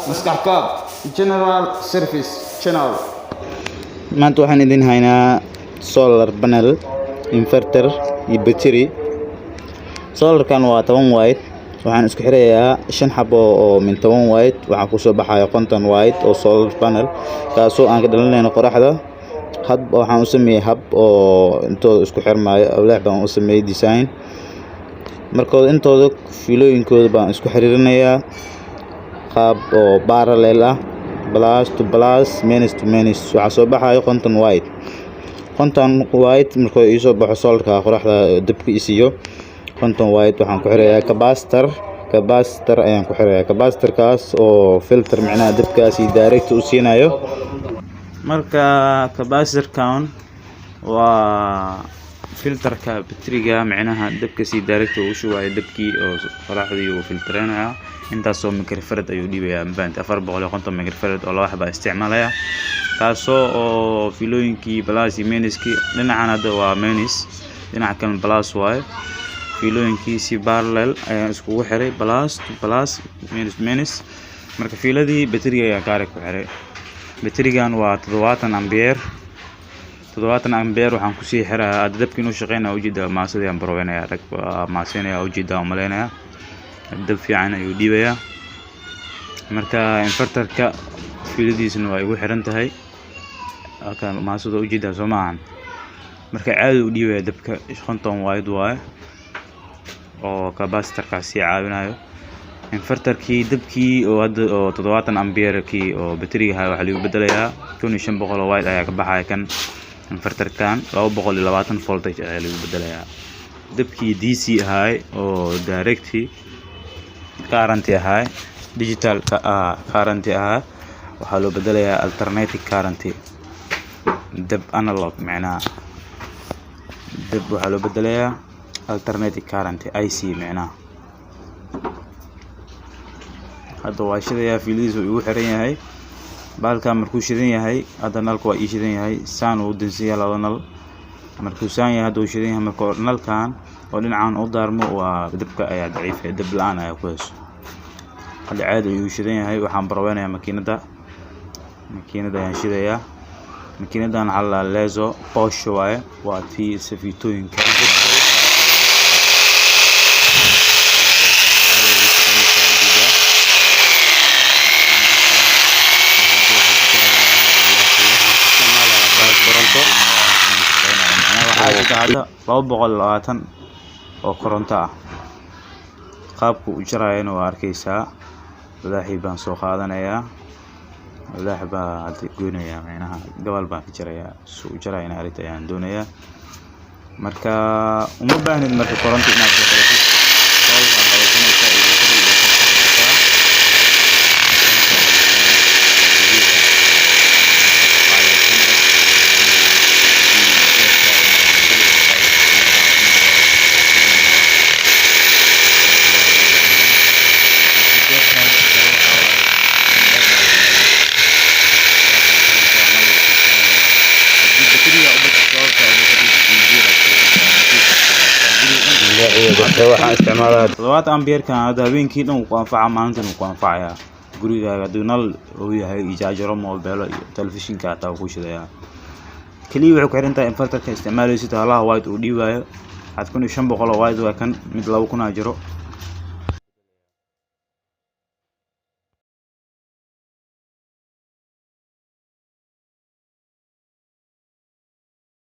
maskax kaab general service channel maanta waxaan idin haynaa solar panel inverter iyo battery. solarkan waa 10 watt waxaan isku xirayaa 5 xabo oo min 10 watt waxaan ku soo baxaya 50 watt oo solar panel kaasoo aan ka dhalinayno qoraxda. had waxaan u sameeyay hab oo intooda isku xirmaayo awlaax baan u sameeyay design markooda intooda fiilooyinkooda baan isku xiriirinayaa qaab oo parallel ah plus to plus minus to minus waxa soo baxayo 50 watt markoo ii soo baxo solarka qoraxda dabka isiyo 50 watt waxaan ku xirayaa capacitor ayaan ku xirayaa capacitorkaas oo filter macnaha dabkaasi direct u siinayo. marka capacitor count waa filterka batteriga macnaha dabka si direct u shubayo dabkii oo qoraxdii uu filtreynaya intaas oo microfarad ayuu dhibayaa band 450 microfarad oo laba xaba isticmaalaya kaasoo oo fiilooyinkii plus iyo minuskii dhinacan hadda waa minus dhinaca kale plus waaye fiilooyinkii si parallel ayaan iskugu xiray plus to plus minus marka fiiladii batteriga ayaa gaar ku xiray. batterigan waa 70 ampere waxaan ku sii xiraa dabkii inuu shaqeynayo ujeeda maasadii aan barweynaya rag maasinaya ujeeda oo maleynaya dab fiican ayuu dhibayaa. marka inverterka fiiladiisuna waa igu xiran tahay halka maasada ujeeda soo maahan marka caadi u dhibaya dabka 50 watt waaye oo capacitorkaas si caawinayo. inverterkii dabkii oo hadda oo 70 ampere kii oo batteriga waxa lagu bedelayaa 1500 watt ayaa ka baxaya kan inverterkan 220 voltage ayaa lagu bedelayaa. dabkii DC ahay oo direct current ahay digital current ahay waxa loo bedelayaa alternating current dab analog macnaha dab waxa loo bedelayaa alternating current IC macnaha. hadda waa shidaya fiiladiisu ugu xiran yahay baalka markuu shidan yahay hadda nalku waa ii shidan yahay saan uu dansiyaa laba nal markuu saan yahay hadda uu shidan yahay markoo nalkan oo dhinacan u daarmo waa dabka ayaa daciif dab la'aan ayaa ku hayso. hadda caadi ayuu shidan yahay waxaan barweynayaa makiinada ayaan shidayaa makiinadan hal leeso Bosch waaye waa tii safitooyinka hada 220 oo koronto ah qaabku u jarayna waa arkaysaa. wadaaxii baan soo qaadanayaa wadaax baa hadda goynaya macnaha gobol baan ka jarayaa soo u jarayna arrinta ayaan doonayaa. marka uma baahnid marka koronto inaad soo qalato waxaan isticmaalaa 7 ampere kan hada habeenkii dhan uu ku anfaca maalintan uu ku anfacaya gurigaaga dunal oo yahay ijaajaro mobile iyo telefishinka taa ku shidaya kaliya wuxuu ku xiran tahay inverterka isticmaalaysid halaha watt uu dhibayo 1500 watt waa kan mid 2 kuna jiro